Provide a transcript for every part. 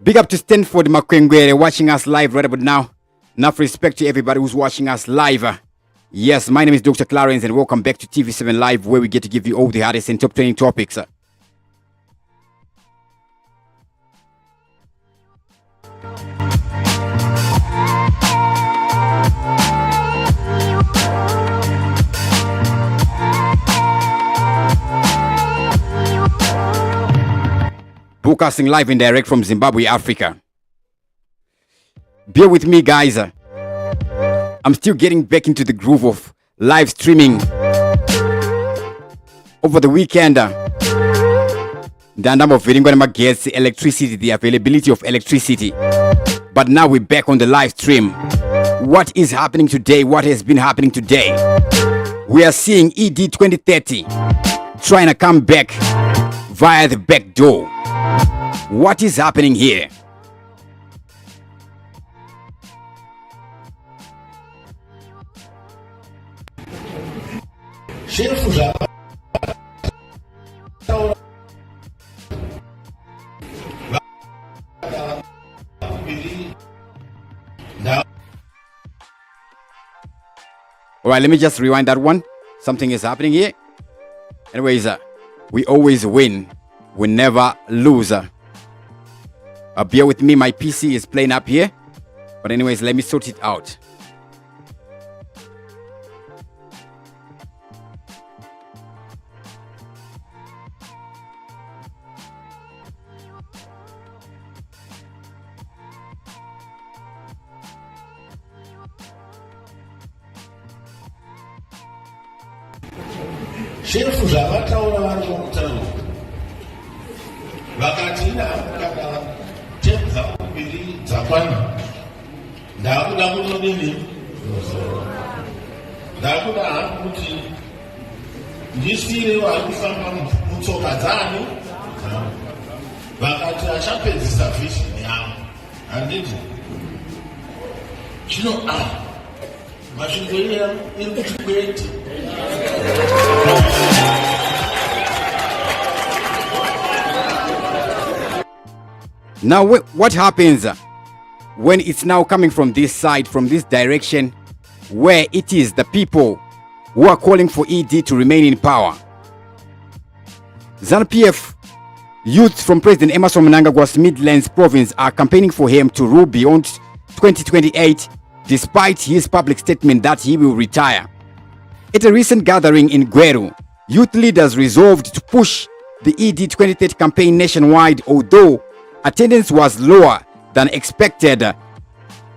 Big up to Stanford Makwengwere watching us live right about now. Enough respect to everybody who's watching us live. Yes, my name is Dr. Clarence and welcome back to TV7 Live, where we get to give you all the hottest and top trending topics. Broadcasting live and direct from Zimbabwe, Africa. Bear with me, guys. I'm still getting back into the groove of live streaming. Over the weekend, the number of gets electricity, the availability of electricity. But now we're back on the live stream. What is happening today? What has been happening today? We are seeing ED 2030 trying to come back via the back door. What is happening here? Alright, let me just rewind that one. Something is happening here. Anyways, we always win. We never lose. Bear with me, my PC is playing up here. But anyways, let me sort it out. Shefu zvavataura vari mukutano vakati ndakada tepu dzakupiri dzakwana ndakuda kutodini ndakuda hangu kuti ndisire vari kufamba mutsoka dzani vakati achapedzisa vhishini yavo handiti zvino masvingo iri kuti kwete. Now what happens when it's now coming from this side, from this direction, where it is the people who are calling for ED to remain in power? ZANU PF youth from President Emmerson Mnangagwa's Midlands province are campaigning for him to rule beyond 2028, despite his public statement that he will retire. At a recent gathering in Gweru, youth leaders resolved to push the ED 2030 campaign nationwide, although attendance was lower than expected.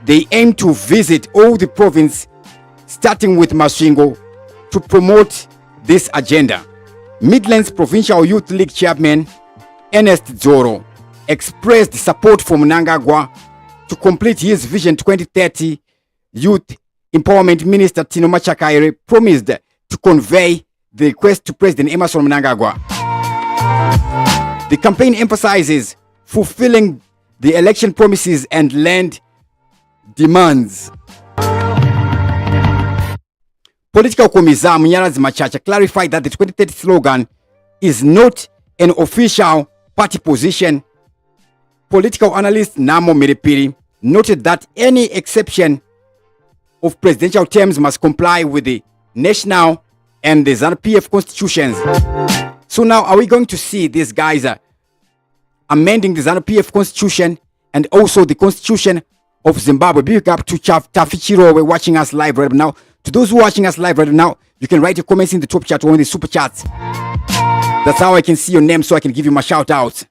They aim to visit all the province, starting with Masvingo, to promote this agenda. Midlands Provincial Youth League Chairman Ernest Zoro expressed support for Mnangagwa to complete his Vision 2030. Youth Empowerment Minister Tino Machakaire promised to convey the request to President Emmerson Mnangagwa. The campaign emphasizes fulfilling the election promises and land demands. Political Commissar Munyarazi Machacha clarified that the 2030 slogan is not an official party position. Political analyst Namo Miripiri noted that any exception of presidential terms must comply with the national and the ZANU PF constitutions. So now are we going to see these guys amending the ZANU PF constitution and also the constitution of Zimbabwe? Big up to Tafichiro, we're watching us live right now. To those who are watching us live right now, you can write your comments in the top chat or in the super chats. That's how I can see your name so I can give you my shout out.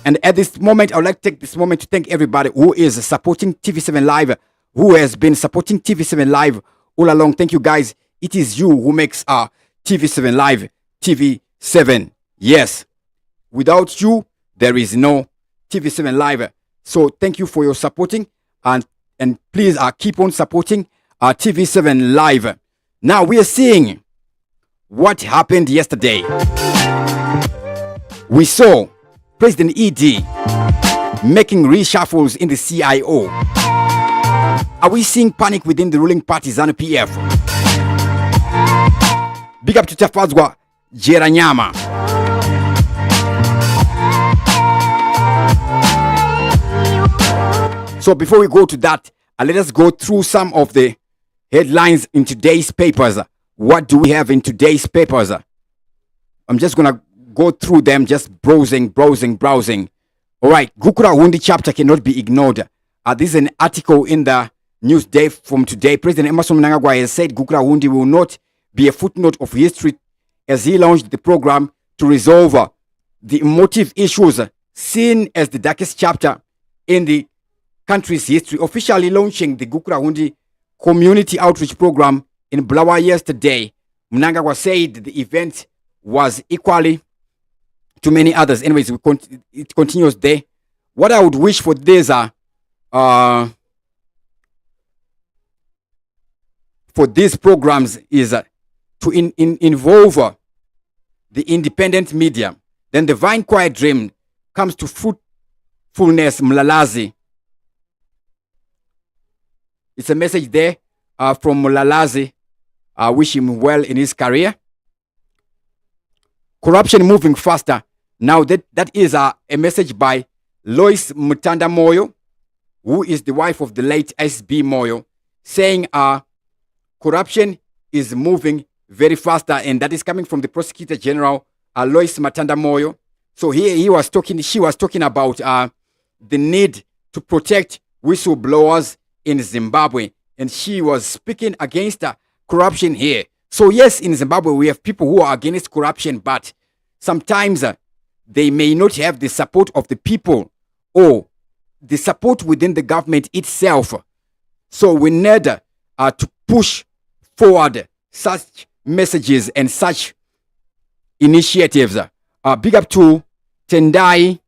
And at this moment, I would like to take this moment to thank everybody who is supporting TV7 Live, who has been supporting TV7 Live all along. Thank you, guys. It is you who makes TV7 Live TV7. Yes. Without you, there is no TV7 Live. So thank you for your supporting, and please keep on supporting TV7 Live. Now we are seeing what happened yesterday. We saw President ED making reshuffles in the CIO. Are we seeing panic within the ruling party ZANU PF? Big up to Tafazwa Jeranyama. So before we go to that, let us go through some of the headlines in today's papers. What do we have in today's papers? I'm just going to go through them, just browsing. All right, Gukurahundi chapter cannot be ignored. This is an article in the Newsday from today. President Emmerson Mnangagwa has said Gukurahundi will not be a footnote of history as he launched the program to resolve the emotive issues seen as the darkest chapter in the country's history, officially launching the Gukurahundi community outreach program in Blawa yesterday. Mnangagwa said the event was equally to many others. Anyways, it continues there. What I would wish for this for these programs is to involve the independent media. Then the Vine Quiet Dream comes to fruitfulness Mlalazi. It's a message there from Mlalazi. I wish him well in his career. Corruption moving faster. Now that is a message by Lois Mutanda Moyo, who is the wife of the late SB Moyo, saying corruption is moving very faster, and that is coming from the Prosecutor General Lois Mutanda Moyo. So she was talking about the need to protect whistleblowers in Zimbabwe, and she was speaking against corruption here. So yes, in Zimbabwe we have people who are against corruption, but sometimes they may not have the support of the people or the support within the government itself. So we need to push forward such messages and such initiatives. Big up to Tendai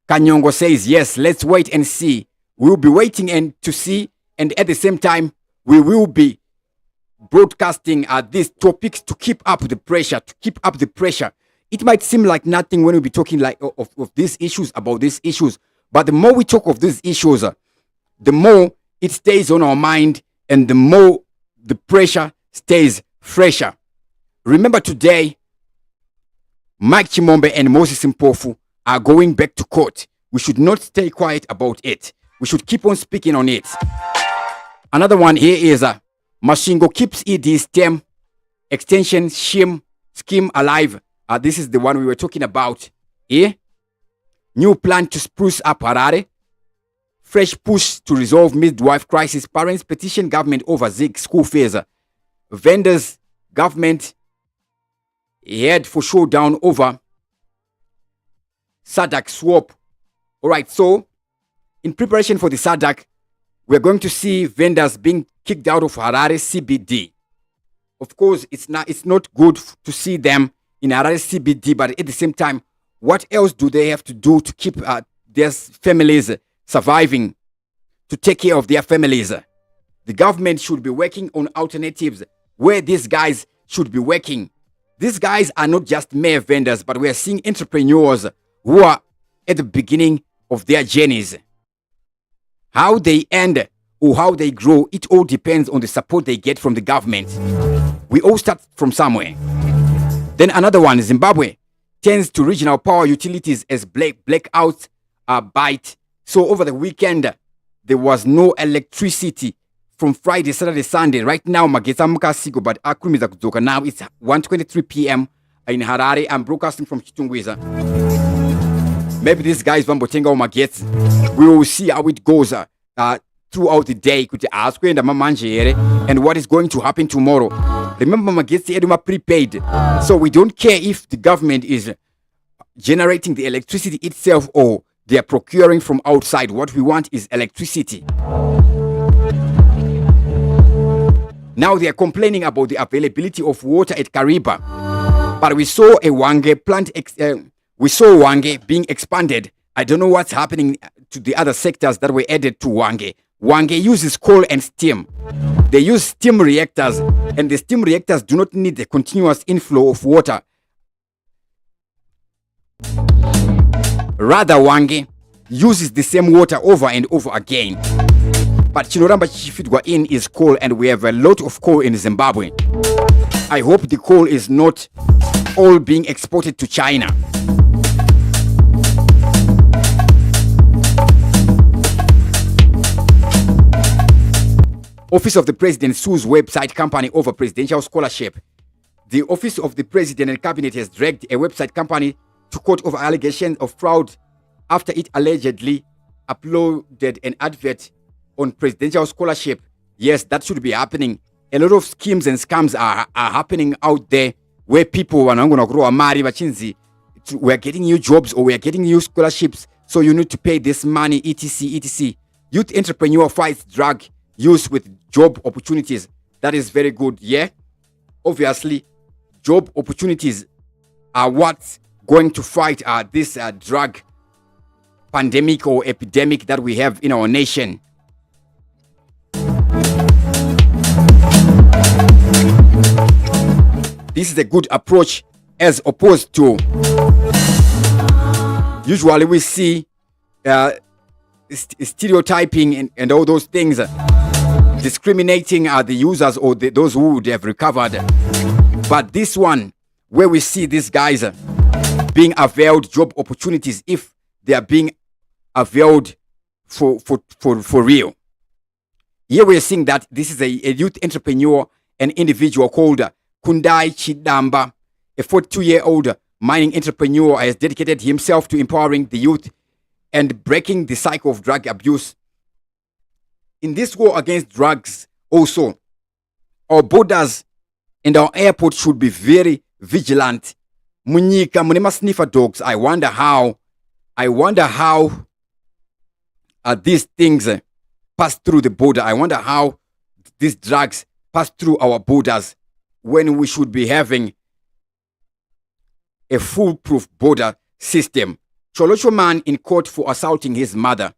Kanyongo says, yes, let's wait and see. We'll be waiting and to see, and at the same time, we will be broadcasting these topics to keep up the pressure, It might seem like nothing when we be talking like of these issues, about these issues, but the more we talk of these issues, the more it stays on our mind, and the more the pressure stays fresher. Remember today, Mike Chimombe and Moses Mpofu are going back to court. We should not stay quiet about it. We should keep on speaking on it. Another one here is Mashingo keeps ED's term extension scheme alive. This is the one we were talking about here. New plan to spruce up Harare. Fresh push to resolve midwife crisis. Parents petition government over Zig school fees. Vendors, government head for showdown over SADC swap. All right, so in preparation for the SADC, we're going to see vendors being kicked out of Harare CBD. Of course, it's not good to see them in Harare CBD, but at the same time, what else do they have to do to keep their families surviving, to take care of their families? The government should be working on alternatives where these guys should be working. These guys are not just mere vendors, but we are seeing entrepreneurs who are at the beginning of their journeys. How they end or how they grow, it all depends on the support they get from the government. We all start from somewhere. Then another one, Zimbabwe turns to regional power utilities as blackouts bite. So over the weekend, there was no electricity from Friday, Saturday, Sunday. Right now, Mageta Mukasigo, but Akumiza Kuzoka. Now it's 1:23 p.m. in Harare. I'm broadcasting from Chitungwiza. Maybe these guys van Botenga Magets. We will see how it goes throughout the day. And what is going to happen tomorrow. Remember, Magets Eduma prepaid. So we don't care if the government is generating the electricity itself or they are procuring from outside. What we want is electricity. Now they are complaining about the availability of water at Kariba. But we saw a Wange plant, we saw Wange being expanded. I don't know what's happening to the other sectors that were added to Wange. Wange uses coal and steam. They use steam reactors, and the steam reactors do not need a continuous inflow of water. Rather, Wange uses the same water over and over again. But Chinoramba Chifidwa in is coal, and we have a lot of coal in Zimbabwe. I hope the coal is not all being exported to China. Office of the President sues website company over presidential scholarship. The Office of the President and Cabinet has dragged a website company to court over allegations of fraud after it allegedly uploaded an advert on presidential scholarship. Yes, that should be happening. A lot of schemes and scams are happening out there where people are not going to grow a mari machinzi. We're getting new jobs or we're getting new scholarships, so you need to pay this money, etc, etc. Youth entrepreneur fights drug use with job opportunities. That is very good, yeah? Obviously, job opportunities are what's going to fight this drug pandemic or epidemic that we have in our nation. This is a good approach as opposed to usually we see stereotyping and all those things, discriminating the users or those who would have recovered. But this one, where we see these guys being availed job opportunities if they are being availed for real. Here we are seeing that this is a youth entrepreneur, an individual called Kundai Chidamba, a 42-year-old mining entrepreneur, has dedicated himself to empowering the youth and breaking the cycle of drug abuse. In this war against drugs, also, our borders and our airport should be very vigilant. Munyika munema sniffer dogs. I wonder how these things pass through the border. I wonder how these drugs pass through our borders when we should be having a foolproof border system. Cholosho man in court for assaulting his mother.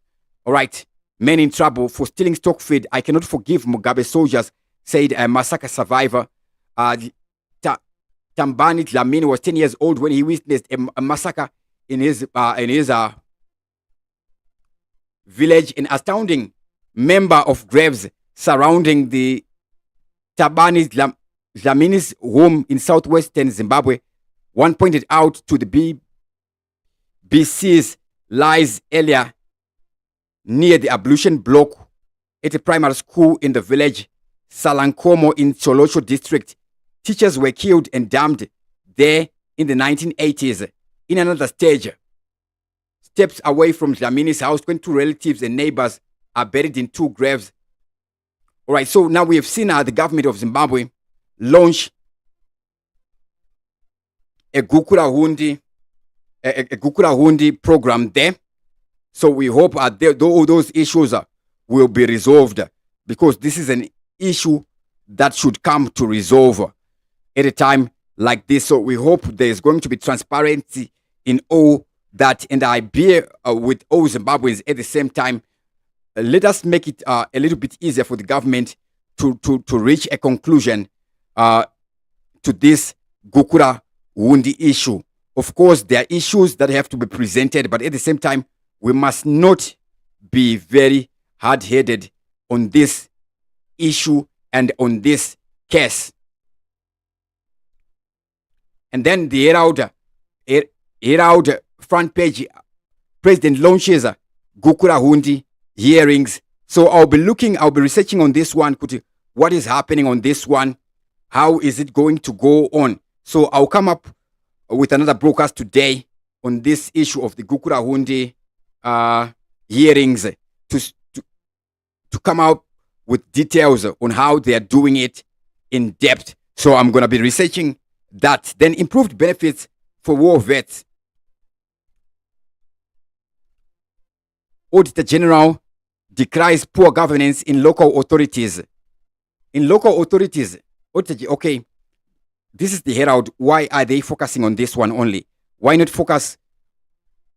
All right, men in trouble for stealing stock feed. I cannot forgive Mugabe soldiers, said a massacre survivor. Tambani Dlamini was 10 years old when he witnessed a massacre in his village. An astounding member of graves surrounding the Tabani Dlamini's home in southwestern Zimbabwe. One pointed out to the BC's lies earlier near the ablution block at a primary school in the village Salankomo in Cholosho district. Teachers were killed and damned there in the 1980s. In another stage, steps away from Dlamini's house, 22 relatives and neighbors are buried in 2 graves. All right, so now we have seen the government of Zimbabwe launch a Gukurahundi program there. So we hope all those issues will be resolved, because this is an issue that should come to resolve at a time like this. So we hope there's going to be transparency in all that, and I bear with all Zimbabweans at the same time. Let us make it a little bit easier for the government to reach a conclusion to this Gukurahundi issue. Of course, there are issues that have to be presented, but at the same time, we must not be very hard-headed on this issue and on this case. And then the Herald front page, President launches Gukurahundi hearings. So I'll be researching on this one, what is happening on this one, how is it going to go on. So I'll come up with another broadcast today on this issue of the Gukurahundi hearings to come out with details on how they are doing it in depth. So I'm going to be researching that. Then improved benefits for war vets. Auditor General decries poor governance in local authorities. In local authorities, okay, this is the Herald. Why are they focusing on this one only? Why not focus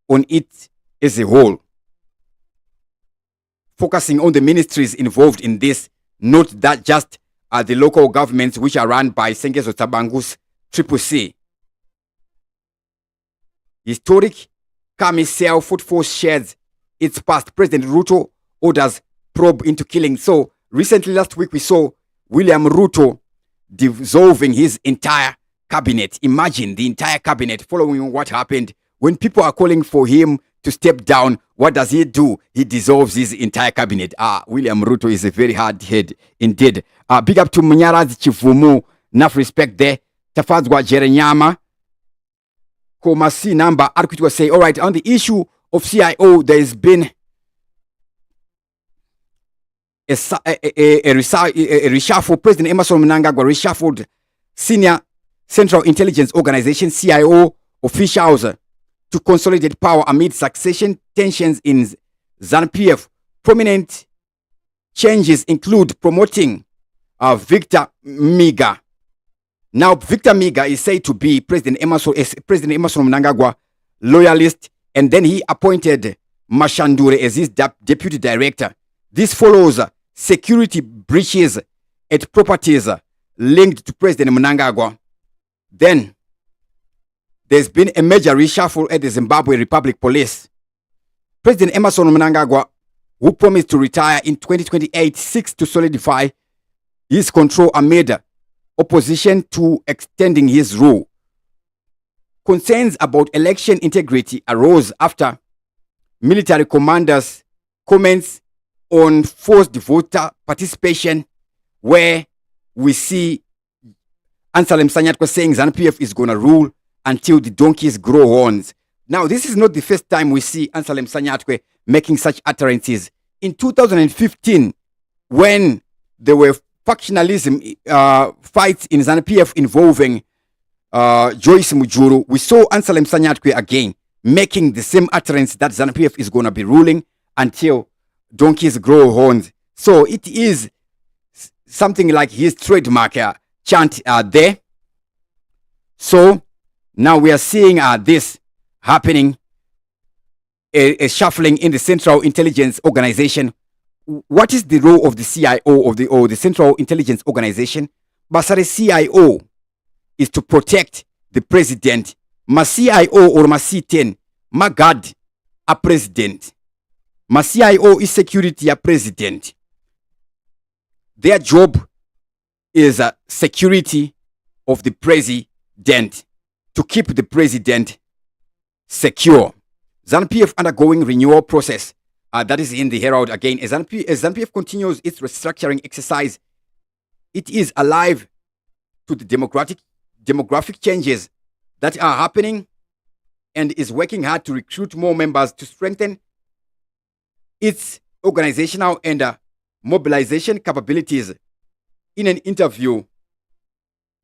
on it as a whole? Focusing on the ministries involved in this, not that just the local governments which are run by Sengezo Tabangu's CCC. Historic Kamisel Foot Force shares its past. President Ruto orders probe into killing. So recently, last week, we saw William Ruto dissolving his entire cabinet. Imagine the entire cabinet following what happened when people are calling for him to step down, what does he do? He dissolves his entire cabinet. William Ruto is a very hard head indeed. Big up to Munyarazi Chifumu. Enough respect there. Tafadzwa Jerenyama. Komasi number. Arkwit was saying, all right, on the issue of CIO, there has been a reshuffle. President Emerson Mnangagwa reshuffled senior Central Intelligence Organization CIO officials to consolidate power amid succession tensions in ZANU PF. Prominent changes include promoting Victor Miga. Now, Victor Miga is said to be President Emerson Mnangagwa loyalist, and then he appointed Mashandure as his deputy director. This follows security breaches at properties linked to President Mnangagwa. Then, there's been a major reshuffle at the Zimbabwe Republic Police. President Emerson Mnangagwa, who promised to retire in 2028, seeks to solidify his control amid opposition to extending his rule. Concerns about election integrity arose after military commanders' comments on forced voter participation, where we see Anselm Sanyatko saying ZANU PF is going to rule until the donkeys grow horns. Now, this is not the first time we see Anselm Sanyatwe making such utterances. In 2015, when there were factionalism fights in ZANU PF involving Joyce Mujuru, we saw Anselm Sanyatwe again making the same utterance that ZANU PF is going to be ruling until donkeys grow horns. So it is something like his trademark chant there. So now we are seeing this happening, a shuffling in the Central Intelligence Organization. What is the role of the CIO of the Central Intelligence Organization? Basare CIO is to protect the president. Ma CIO or ma C10, ma guard a president. Ma CIO is security a president. Their job is security of the president, to keep the president secure. ZANU PF undergoing renewal process. That is in the Herald again. As ZANU PF continues its restructuring exercise, it is alive to the demographic changes that are happening and is working hard to recruit more members to strengthen its organizational and mobilization capabilities. In an interview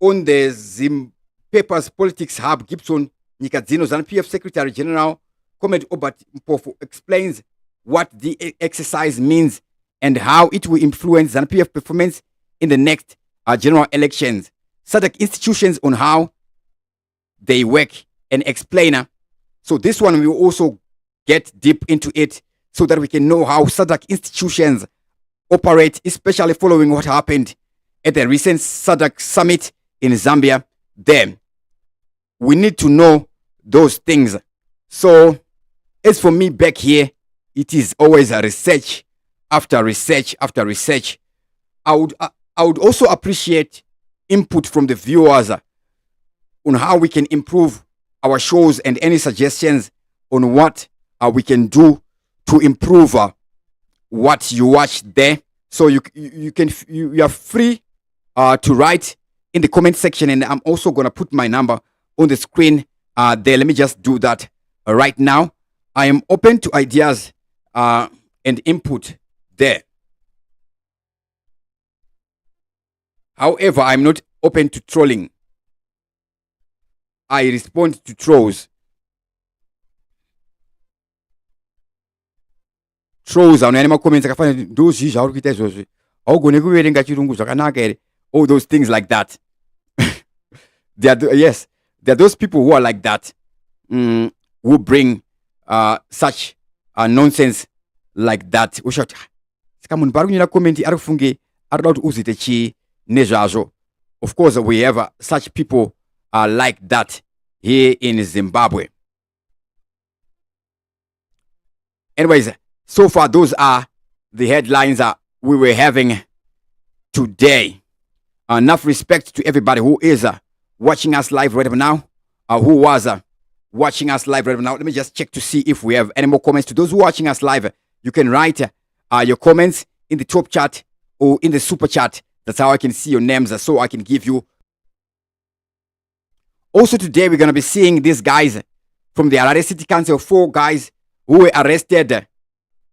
on the Zim Papers Politics Hub, Gibson Nikadzino, ZANU PF Secretary General Comrade Obert Mpofu, explains what the exercise means and how it will influence ZANU PF performance in the next general elections. SADC institutions on how they work and explainer. So this one we will also get deep into it so that we can know how SADC institutions operate, especially following what happened at the recent SADC summit in Zambia. Then we need to know those things. So as for me back here, it is always a research after research after research. I would also appreciate input from the viewers on how we can improve our shows and any suggestions on what we can do to improve what you watch there. So you are free to write in the comment section, and I'm also gonna put my number on the screen there. Let me just do that right now. I am open to ideas and input there. However, I'm not open to trolling. I respond to trolls. Trolls on animal comments all those things like that. There are those people who are like that, who bring such nonsense like that. Of course, we have such people like that here in Zimbabwe. Anyways, so far those are the headlines we were having today. Enough respect to everybody who is watching us live right now, who was watching us live right now. Let me just check to see if we have any more comments. To those who are watching us live, you can write your comments in the top chat or in the super chat. That's how I can see your names, so I can give you. Also today, we're going to be seeing these guys from the Harare City Council, 4 guys who were arrested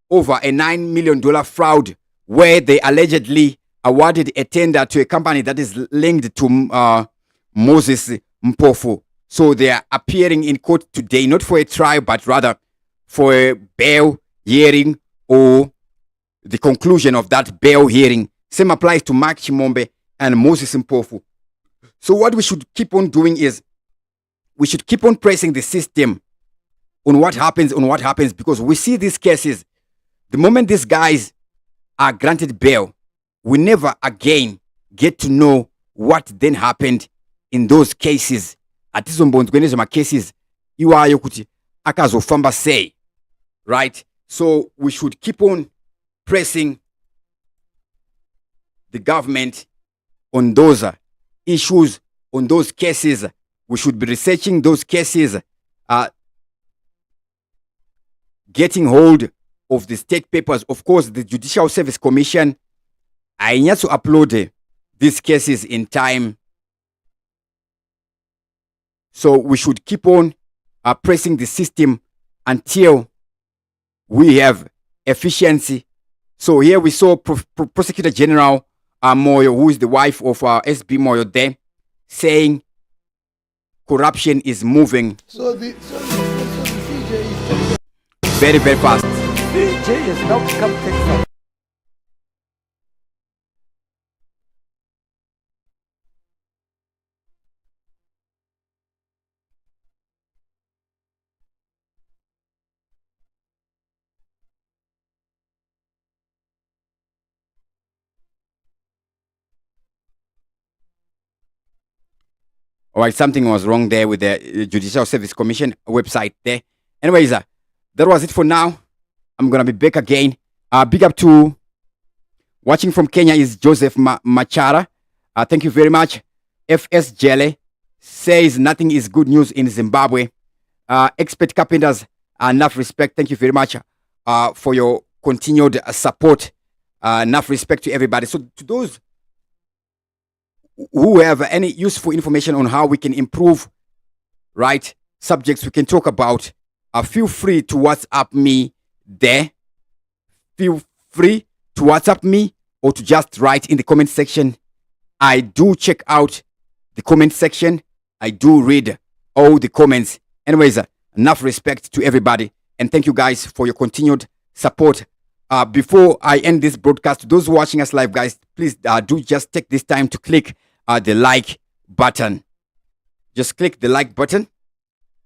over a $9 million fraud where they allegedly awarded a tender to a company that is linked to Moses Mpofu. So they are appearing in court today, not for a trial, but rather for a bail hearing or the conclusion of that bail hearing. Same applies to Mark Chimombe and Moses Mpofu. So what we should keep on doing is we should keep on pressing the system on what happens, because we see these cases. The moment these guys are granted bail, we never again get to know what then happened in those cases. Atizombonzwenezo cases iwayo kuti akazofamba sei, right? So we should keep on pressing the government on those issues, on those cases. We should be researching those cases, getting hold of the state papers. Of course, the Judicial Service Commission, I need to upload these cases in time. So we should keep on pressing the system until we have efficiency. So here we saw Prosecutor General Moyo, who is the wife of SB Moyo there, saying corruption is moving CJ is very, very fast. CJ has now become Texas. All right, something was wrong there with the Judicial Service Commission website there. Anyways, that was it for now. I'm going to be back again. Big up to watching from Kenya is Joseph Machara. Thank you very much. FS Jele says nothing is good news in Zimbabwe. Expert carpenters, enough respect. Thank you very much for your continued support. Enough respect to everybody. So to those who have any useful information on how we can improve, right, subjects we can talk about, feel free to WhatsApp me there. Feel free to WhatsApp me or to just write in the comment section. I do check out the comment section. I do read all the comments. Anyways, enough respect to everybody. And thank you guys for your continued support. Before I end this broadcast, to those watching us live, guys, please do just take this time to click the like button. Just click the like button.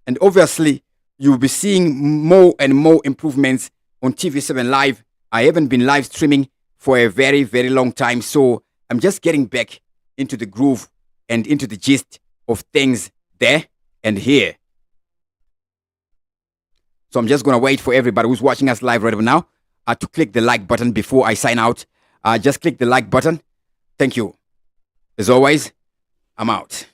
And obviously, you'll be seeing more and more improvements on TV7 Live. I haven't been live streaming for a very, very long time. So I'm just getting back into the groove and into the gist of things there and here. So I'm just going to wait for everybody who's watching us live right now to click the like button before I sign out. Just click the like button. Thank you. As always, I'm out.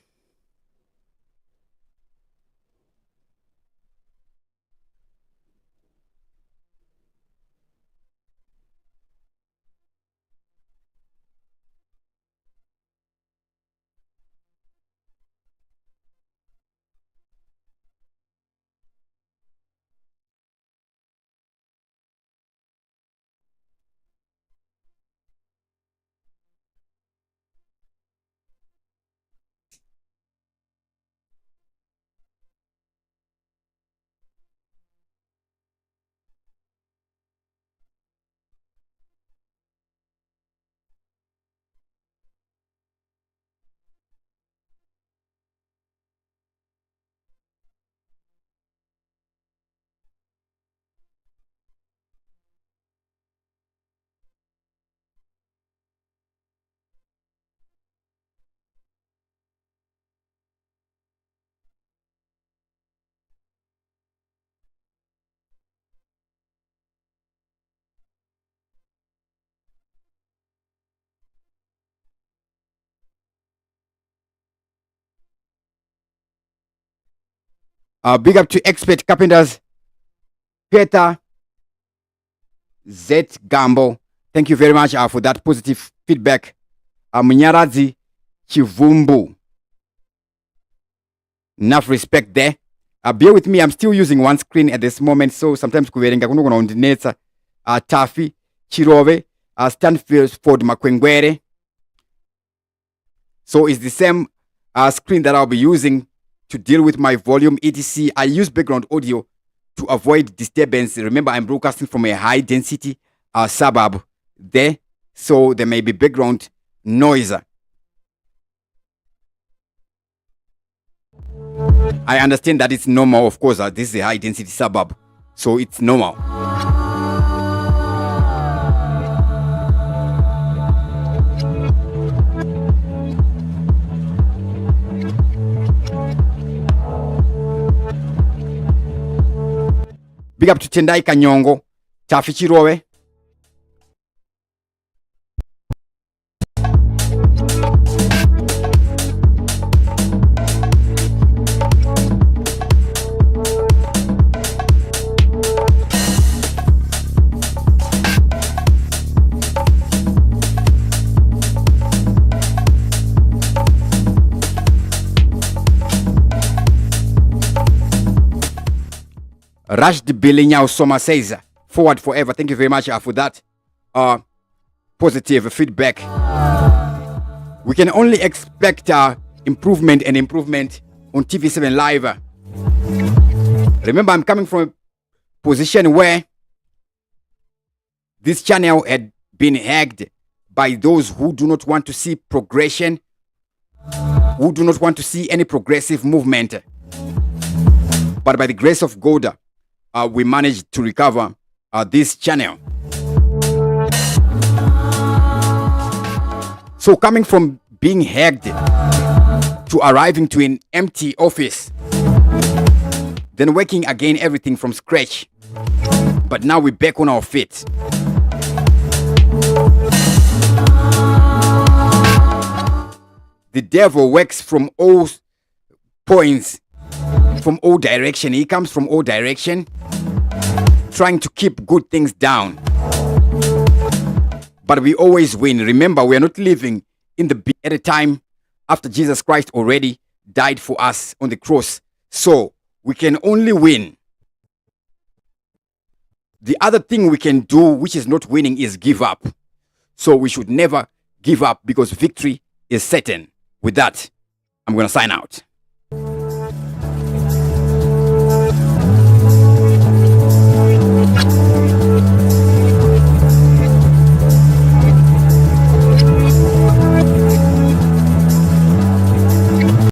Big up to expert carpenters, Peter Z Gambo. Thank you very much for that positive feedback. Munyarazi Chivumbu. Enough respect there. Bear with me, I'm still using one screen at this moment, so sometimes kuverenga kuno kunaondinetsa. Tafi Chirove, Stanford Makwengwere. So it's the same screen that I'll be using to deal with my volume etc. I use background audio to avoid disturbance. Remember, I'm broadcasting from a high density suburb there, so there may be background noise. I understand that it's normal, of course. This is a high density suburb, so it's normal. Big up to Tendai Kanyongo, Tafi Chirowe. Rashid Bilinyao Soma says, forward forever. Thank you very much for that positive feedback. We can only expect improvement and improvement on TV7 Live. Remember, I'm coming from a position where this channel had been hacked by those who do not want to see progression, who do not want to see any progressive movement. But by the grace of God, we managed to recover this channel. So coming from being hacked to arriving to an empty office, then working again everything from scratch. But now we're back on our feet. The devil works from all points, from all direction. He comes from all direction, trying to keep good things down. But we always win. Remember, we are not living in at a time after Jesus Christ already died for us on the cross. So we can only win. The other thing we can do, which is not winning, is give up. So we should never give up, because victory is certain. With that, I'm going to sign out.